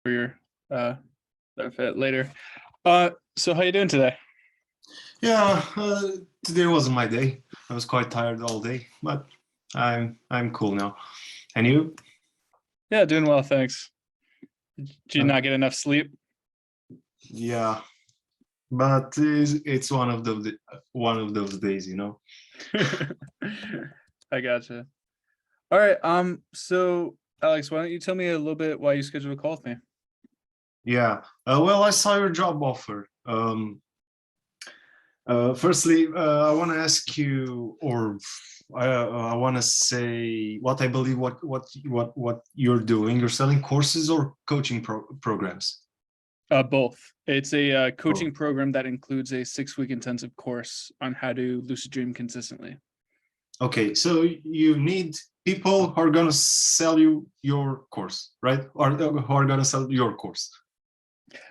for your benefit later. So how you doing today? Yeah, today wasn't my day. I was quite tired all day, but I'm cool now. And you? Yeah, doing well, thanks. Did you not get enough sleep? Yeah, but it's one of those days, you know. I gotcha. All right. So Alex, why don't you tell me a little bit why you scheduled a call with me? Yeah. Well, I saw your job offer. Firstly, I want to ask you, or I want to say what I believe what you're doing. You're selling courses or coaching programs. Both. It's a Oh. coaching program that includes a 6-week intensive course on how to lucid dream consistently. Okay, so you need people who are gonna sell you your course, right? Or who are gonna sell your course.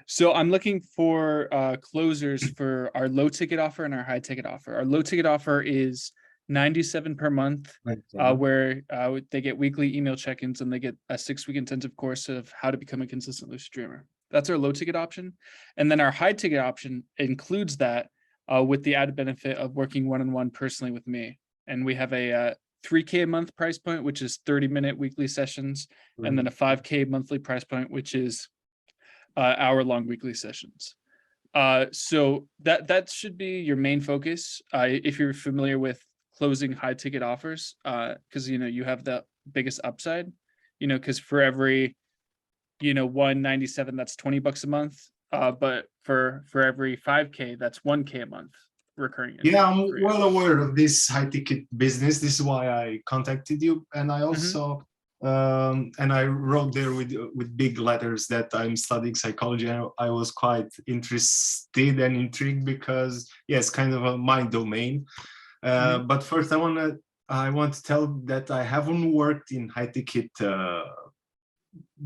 So I'm looking for closers for our low ticket offer and our high ticket offer. Our low ticket offer is $97 per month, where they get weekly email check-ins and they get a 6-week intensive course of how to become a consistent lucid dreamer. That's our low ticket option. And then our high ticket option includes that with the added benefit of working one-on-one personally with me. And we have a $3K a month price point, which is 30-minute weekly sessions, and then a $5K monthly price point, which is hour-long weekly sessions. So that should be your main focus if you're familiar with closing high ticket offers, because you have the biggest upside. Because for every 197, that's $20 a month. But for every 5K, that's 1K a month recurring income. Yeah, I'm well aware of this high ticket business. This is why I contacted you, and I also and I wrote there with big letters that I'm studying psychology. I was quite interested and intrigued because it's kind of a my domain. But first, I want to tell that I haven't worked in high ticket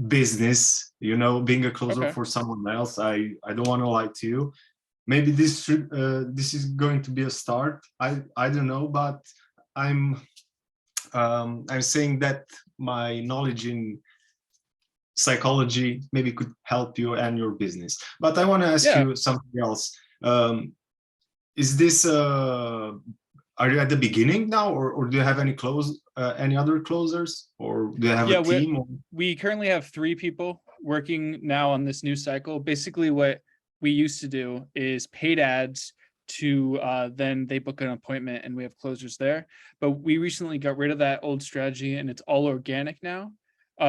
business. Being a closer for someone else. I don't want to lie to you. Maybe this is going to be a start. I don't know, but I'm saying that my knowledge in psychology maybe could help you and your business. But I want to ask you something else. Is this are you at the beginning now, or do you have any other closers, or do you have a team? We currently have 3 people working now on this new cycle. Basically, what we used to do is paid ads to then they book an appointment and we have closers there. But we recently got rid of that old strategy and it's all organic now.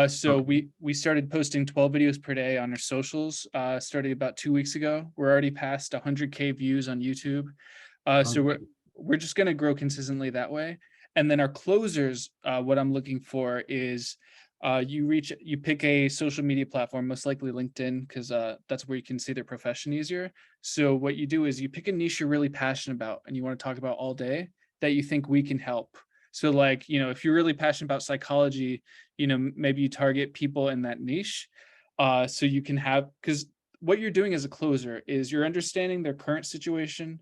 So we started posting 12 videos per day on our socials starting about 2 weeks ago. We're already past 100K views on YouTube. So we're just going to grow consistently that way. And then our closers, what I'm looking for is you pick a social media platform, most likely LinkedIn, because that's where you can see their profession easier. So what you do is you pick a niche you're really passionate about and you want to talk about all day that you think we can help. So like, if you're really passionate about psychology, maybe you target people in that niche. So you can have, because what you're doing as a closer is you're understanding their current situation,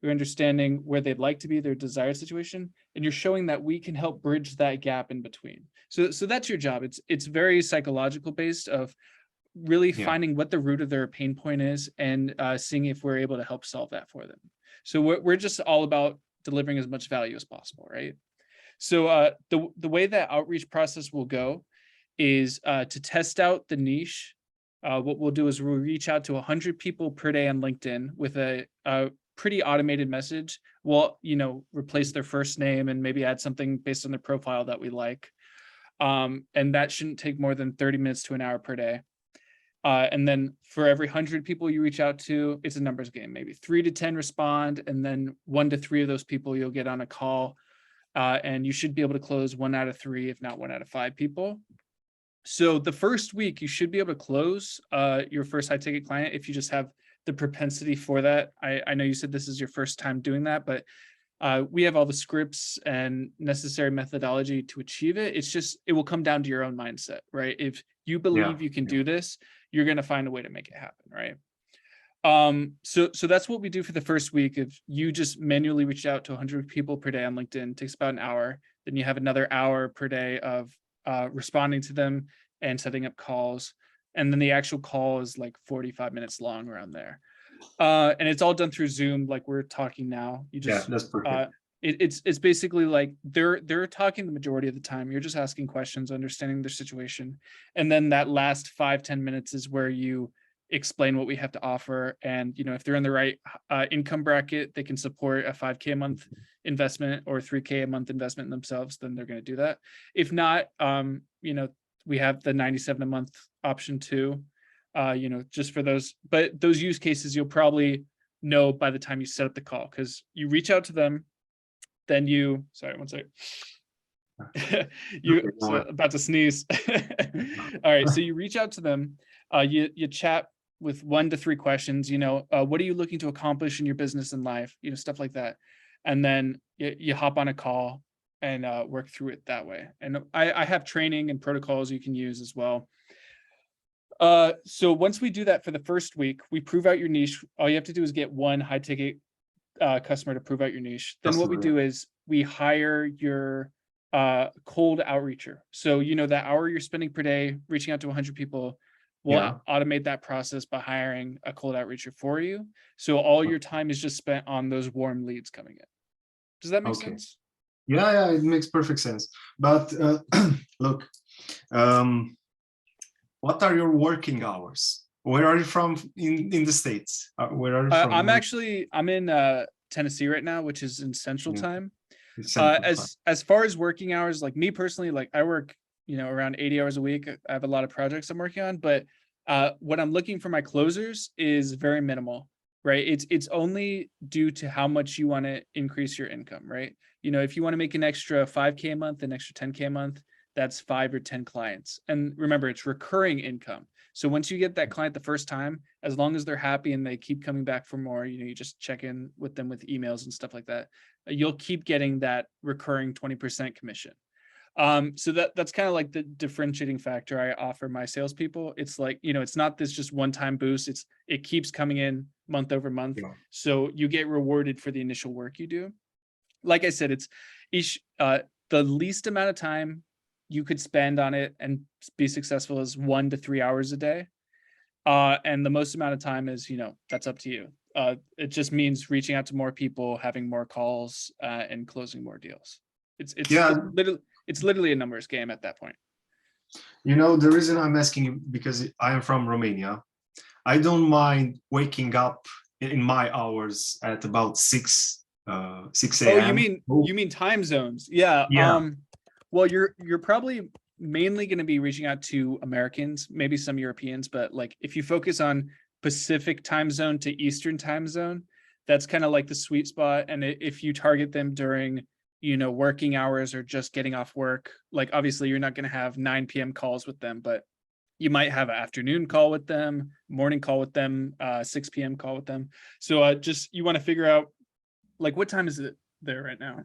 you're understanding where they'd like to be, their desired situation, and you're showing that we can help bridge that gap in between. So that's your job. It's very psychological based of really finding what the root of their pain point is and seeing if we're able to help solve that for them. So we're just all about delivering as much value as possible, right? So the way that outreach process will go is to test out the niche. What we'll do is we'll reach out to 100 people per day on LinkedIn with a pretty automated message. We'll, replace their first name and maybe add something based on their profile that we like. And that shouldn't take more than 30 minutes to an hour per day. And then for every 100 people you reach out to, it's a numbers game. Maybe 3 to 10 respond, and then 1 to 3 of those people you'll get on a call. And you should be able to close 1 out of 3, if not 1 out of 5 people. So the first week, you should be able to close your first high ticket client if you just have the propensity for that. I know you said this is your first time doing that, but we have all the scripts and necessary methodology to achieve it. It's just, it will come down to your own mindset, right? If you believe you can do this, you're going to find a way to make it happen, right? So that's what we do for the first week. If you just manually reach out to 100 people per day on LinkedIn, it takes about an hour. Then you have another hour per day of responding to them and setting up calls. and then the actual call is like 45 minutes long around there. And it's all done through Zoom, like we're talking now. You just that's perfect. It's basically like they're talking the majority of the time. You're just asking questions, understanding their situation, and then that last 5-10 minutes is where you explain what we have to offer. And if they're in the right income bracket, they can support a 5K a month investment or 3K a month investment in themselves, then they're going to do that. If not, we have the 97 a month option too, just for those. But those use cases you'll probably know by the time you set up the call, because you reach out to them, then sorry, one second. About to sneeze. All right, so you reach out to them, you chat with 1 to 3 questions, what are you looking to accomplish in your business and life, stuff like that. And then you hop on a call and work through it that way. And I have training and protocols you can use as well. So once we do that for the first week, we prove out your niche. All you have to do is get 1 high ticket customer to prove out your niche. Then what we do is we hire your cold outreacher. So that hour you're spending per day reaching out to 100 people, we'll automate that process by hiring a cold outreacher for you. So all your time is just spent on those warm leads coming in. Does that make sense? Yeah, it makes perfect sense. But look, what are your working hours? Where are you from in the States? Where are you from? I'm in Tennessee right now, which is in Central Time. As far as working hours, like me personally, like I work, around 80 hours a week. I have a lot of projects I'm working on, but what I'm looking for my closers is very minimal, right? It's only due to how much you want to increase your income, right? If you want to make an extra 5K a month, an extra 10K a month, that's 5 or 10 clients. And remember, it's recurring income. So once you get that client the first time, as long as they're happy and they keep coming back for more, you just check in with them with emails and stuff like that, you'll keep getting that recurring 20% commission. So that's kind of like the differentiating factor I offer my salespeople. It's like, it's not this just one-time boost. It keeps coming in month over month. So you get rewarded for the initial work you do. Like I said, it's the least amount of time you could spend on it and be successful is 1 to 3 hours a day. And the most amount of time is, that's up to you. It just means reaching out to more people, having more calls, and closing more deals. It's literally a numbers game at that point. The reason I'm asking you, because I am from Romania. I don't mind waking up in my hours at about 6 a.m. Oh, you mean time zones? Yeah. Well, you're probably mainly going to be reaching out to Americans, maybe some Europeans, but like if you focus on Pacific time zone to Eastern time zone, that's kind of like the sweet spot. And if you target them during, working hours or just getting off work, like obviously you're not going to have 9 p.m. calls with them, but you might have an afternoon call with them, morning call with them, 6 p.m. call with them. So just you want to figure out, like, what time is it there right now?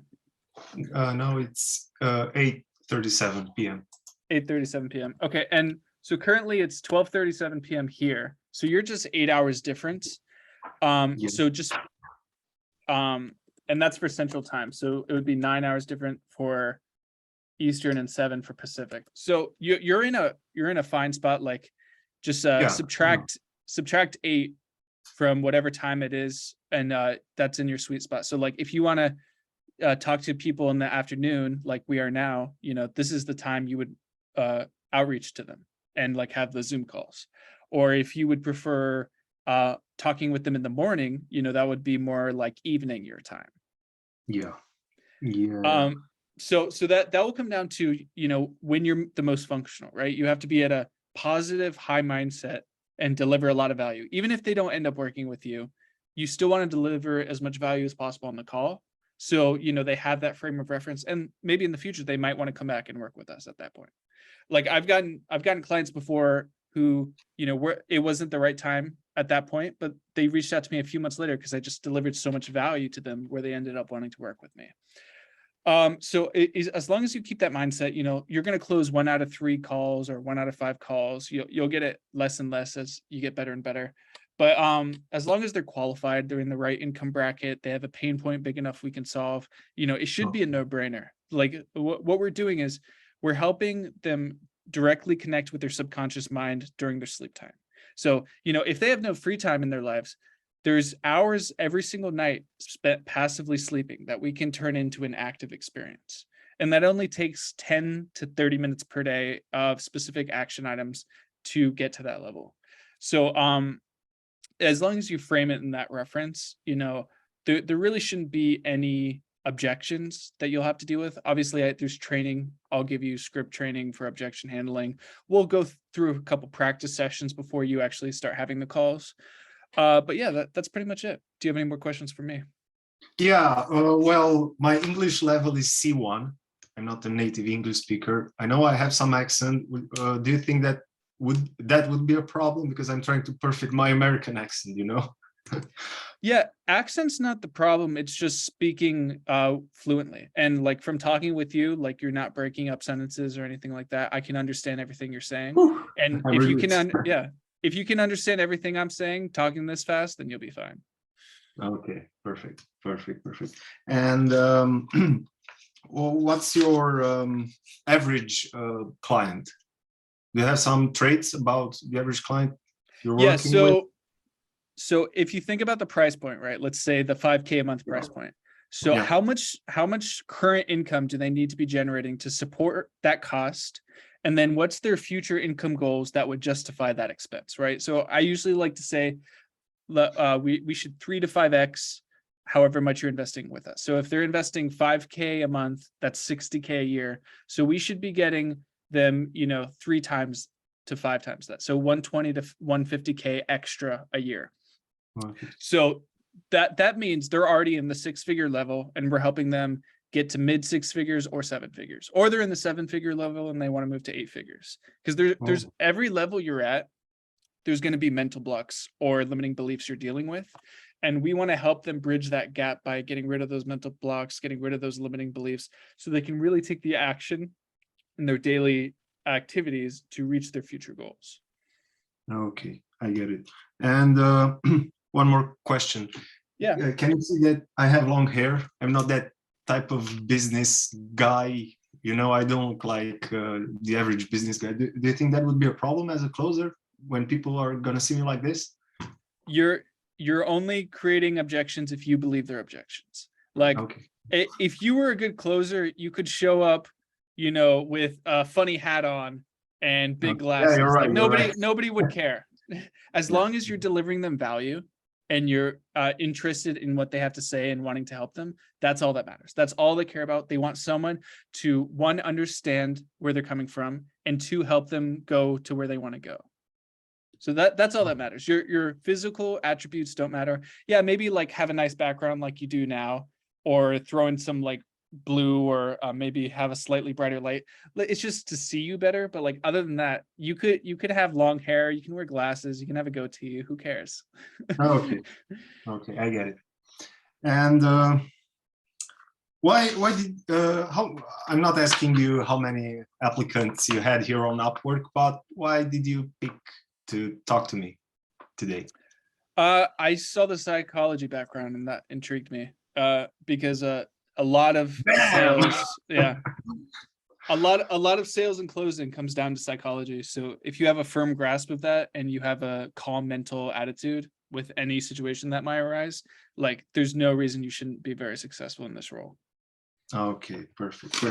No, it's 8:37 p.m. 8:37 p.m. Okay, and so currently it's 12:37 p.m. here. So you're just 8 hours difference. So just and that's for Central Time. So it would be 9 hours different for Eastern and 7 for Pacific. So you're in a fine spot. Like just subtract 8 from whatever time it is, and that's in your sweet spot. So like if you want to talk to people in the afternoon, like we are now, this is the time you would outreach to them and like have the Zoom calls. Or if you would prefer talking with them in the morning, that would be more like evening your time. So that will come down to, when you're the most functional, right? You have to be at a positive, high mindset and deliver a lot of value. Even if they don't end up working with you, you still want to deliver as much value as possible on the call. So, they have that frame of reference, and maybe in the future, they might want to come back and work with us at that point. Like I've gotten clients before who, it wasn't the right time at that point, but they reached out to me a few months later because I just delivered so much value to them where they ended up wanting to work with me. So as long as you keep that mindset, you're going to close 1 out of 3 calls or 1 out of 5 calls. You'll get it less and less as you get better and better. But as long as they're qualified, they're in the right income bracket, they have a pain point big enough we can solve, it should be a no-brainer. Like what we're doing is we're helping them directly connect with their subconscious mind during their sleep time. So, if they have no free time in their lives, there's hours every single night spent passively sleeping that we can turn into an active experience. And that only takes 10 to 30 minutes per day of specific action items to get to that level. So as long as you frame it in that reference, there really shouldn't be any objections that you'll have to deal with. Obviously, there's training. I'll give you script training for objection handling. We'll go through a couple practice sessions before you actually start having the calls. But yeah, that's pretty much it. Do you have any more questions for me? Yeah, well, my English level is C1. I'm not a native English speaker. I know I have some accent. Do you think that would be a problem? Because I'm trying to perfect my American accent, Yeah, accent's not the problem. It's just speaking fluently. And like from talking with you, like you're not breaking up sentences or anything like that. I can understand everything you're saying. And if you can, if you can understand everything I'm saying, talking this fast, then you'll be fine. Okay, perfect. And well, what's your average client? Do you have some traits about the average client you're working with? So if you think about the price point, right? Let's say the 5K a month price point. So Yeah. how much current income do they need to be generating to support that cost? And then what's their future income goals that would justify that expense, right? So I usually like to say we should 3 to 5x however much you're investing with us. So if they're investing 5K a month, that's 60K a year. So we should be getting them, 3 times to 5 times that. So 120 to 150K extra a year. Okay. So that means they're already in the 6-figure level, and we're helping them get to mid 6 figures or 7 figures, or they're in the 7-figure level and they want to move to 8 figures. Because there's every level you're at, there's going to be mental blocks or limiting beliefs you're dealing with. And we want to help them bridge that gap by getting rid of those mental blocks, getting rid of those limiting beliefs, so they can really take the action in their daily activities to reach their future goals. Okay, I get it. And one more question. Yeah. Can you see that I have long hair? I'm not that type of business guy. I don't look like the average business guy. Do you think that would be a problem as a closer when people are going to see me like this? You're only creating objections if you believe they're objections. Like, okay. If you were a good closer, you could show up, with a funny hat on and big glasses. Yeah, you're right, like nobody would care. As long as you're delivering them value and you're interested in what they have to say and wanting to help them, that's all that matters. That's all they care about. They want someone to, 1, understand where they're coming from, and 2, help them go to where they want to go. So that's all that matters. Your physical attributes don't matter. Yeah, maybe like have a nice background like you do now, or throw in some like blue, or maybe have a slightly brighter light. It's just to see you better. But like other than that, you could have long hair, you can wear glasses, you can have a goatee. Who cares? Okay, I get it. And why did how? I'm not asking you how many applicants you had here on Upwork, but why did you pick to talk to me today? I saw the psychology background and that intrigued me. Because a lot of sales, a lot of sales and closing comes down to psychology. So if you have a firm grasp of that and you have a calm mental attitude with any situation that might arise, like there's no reason you shouldn't be very successful in this role. Okay, perfect.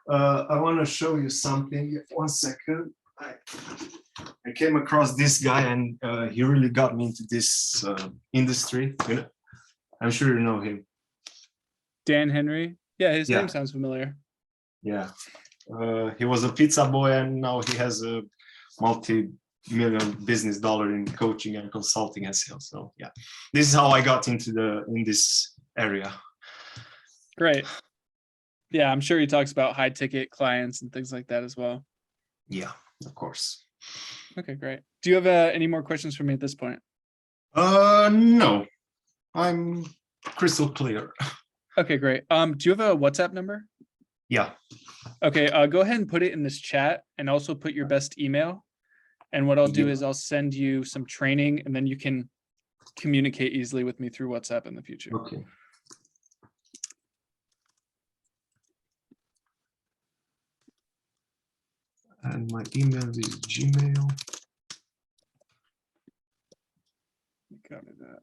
I want to show you something. 1 second. I came across this guy, and he really got me into this industry. I'm sure you know him. Dan Henry? Yeah, his name sounds familiar. Yeah. He was a pizza boy, and now he has a multi-million business dollar in coaching and consulting and sales. So yeah, this is how I got into this area. Great. Yeah, I'm sure he talks about high ticket clients and things like that as well. Yeah, of course. Okay, great. Do you have any more questions for me at this point? No, I'm crystal clear. Okay, great. Do you have a WhatsApp number? Yeah. Okay, go ahead and put it in this chat, and also put your best email. And what I'll do is I'll send you some training, and then you can communicate easily with me through WhatsApp in the future. Okay. And my email is Gmail. Copy that.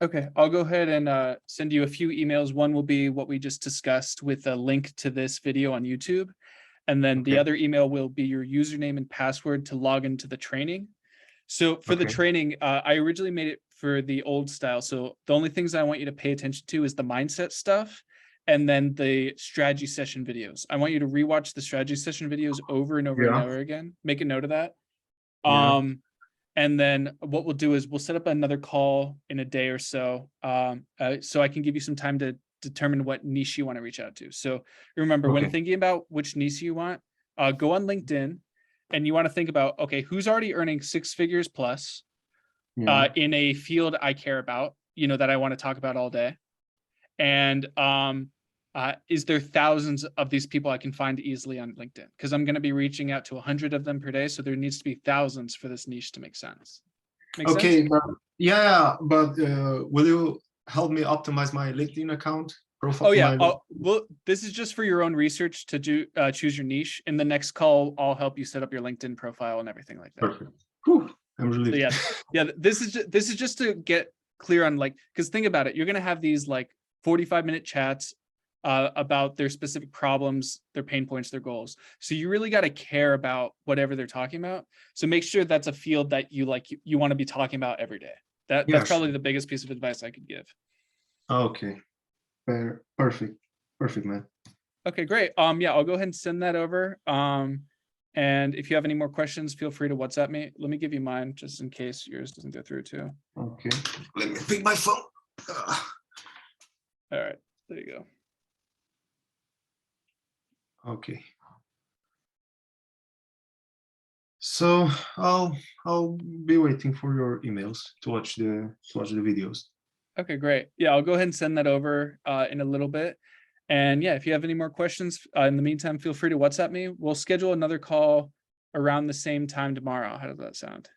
Okay, I'll go ahead and send you a few emails. One will be what we just discussed with a link to this video on YouTube. And then the Okay. other email will be your username and password to log into the training. So for the Okay. training, I originally made it for the old style. So the only things I want you to pay attention to is the mindset stuff and then the strategy session videos. I want you to rewatch the strategy session videos over and over and Yeah. over again. Make a note of that. Yeah. And then what we'll do is we'll set up another call in a day or so, so I can give you some time to determine what niche you want to reach out to. So remember, when Okay. thinking about which niche you want, go on LinkedIn and you want to think about, okay, who's already earning 6 figures plus Yeah. in a field I care about, that I want to talk about all day. And is there thousands of these people I can find easily on LinkedIn? Because I'm going to be reaching out to 100 of them per day. So there needs to be thousands for this niche to make sense. Make Okay, sense? but yeah, but will you help me optimize my LinkedIn account profile? Oh yeah. Well, this is just for your own research to do choose your niche. In the next call, I'll help you set up your LinkedIn profile and everything like that. Perfect. Whew, I'm So relieved. yeah. This is just to get clear on because think about it. You're gonna have these 45-minute chats about their specific problems, their pain points, their goals. So you really got to care about whatever they're talking about. So make sure that's a field that you want to be talking about every day. That's probably the biggest piece of advice I could give. Okay. Perfect. Perfect, man. Okay, great. Yeah, I'll go ahead and send that over. And if you have any more questions, feel free to WhatsApp me. Let me give you mine just in case yours doesn't go through too. Okay. Let me pick my phone. All right, there you go. Okay. So I'll be waiting for your emails to watch the videos. Okay, great. Yeah, I'll go ahead and send that over in a little bit. And yeah, if you have any more questions in the meantime, feel free to WhatsApp me. We'll schedule another call around the same time tomorrow. How does that sound?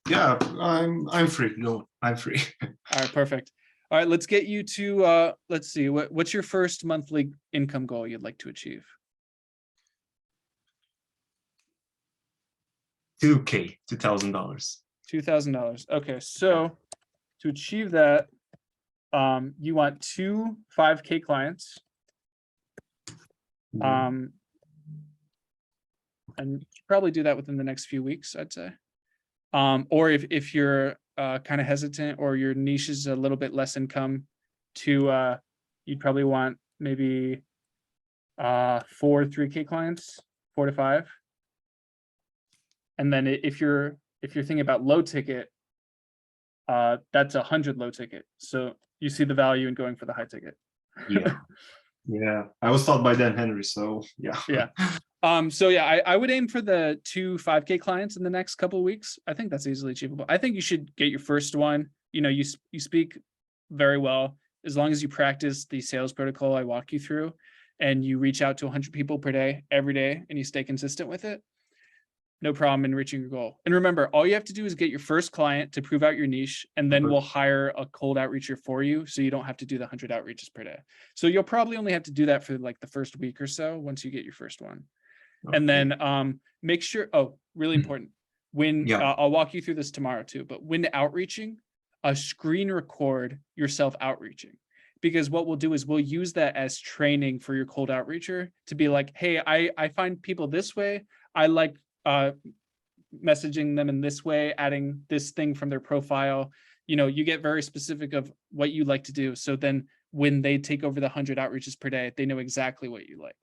Yeah, I'm free. No, I'm free. All right, perfect. All right, let's get you to let's see, what's your first monthly income goal you'd like to achieve? $2,000. $2,000. Okay, so to achieve that, you want 2 5K clients. And you should probably do that within the next few weeks, I'd say. Or if you're kind of hesitant or your niche is a little bit less income, you'd probably want maybe 4 3K clients, 4 to 5. And then if you're thinking about low ticket, that's 100 low ticket. So you see the value in going for the high ticket. Yeah. Yeah. I was taught by Dan Henry, so yeah. Yeah. So yeah, I would aim for the 2 5K clients in the next couple of weeks. I think that's easily achievable. I think you should get your first one. You speak very well. As long as you practice the sales protocol I walk you through and you reach out to 100 people per day, every day, and you stay consistent with it, no problem in reaching your goal. And remember, all you have to do is get your first client to prove out your niche, and then we'll hire a cold outreacher for you so you don't have to do the 100 outreaches per day. So you'll probably only have to do that for the first week or so once you get your first one. Okay. And then make sure, really important, when I'll walk you through this tomorrow too, but when outreaching, screen record yourself outreaching. Because what we'll do is we'll use that as training for your cold outreacher to be like, hey, I find people this way. I like messaging them in this way, adding this thing from their profile. You get very specific of what you like to do. So then when they take over the 100 outreaches per day, they know exactly what you like.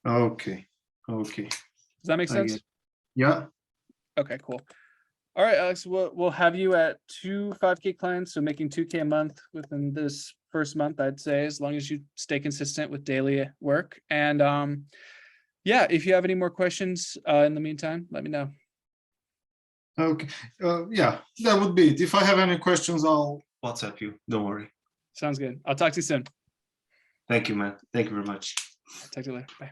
Okay. Does that make sense? Yeah. Okay, cool. All right, Alex, we'll have you at 2 5K clients, so making 2K a month within this first month, I'd say, as long as you stay consistent with daily work. And yeah, if you have any more questions in the meantime, let me know. Okay. Yeah, that would be it. If I have any questions, I'll WhatsApp you. Don't worry. Sounds good. I'll talk to you soon. Thank you, man. Thank you very much. Talk to you later. Bye.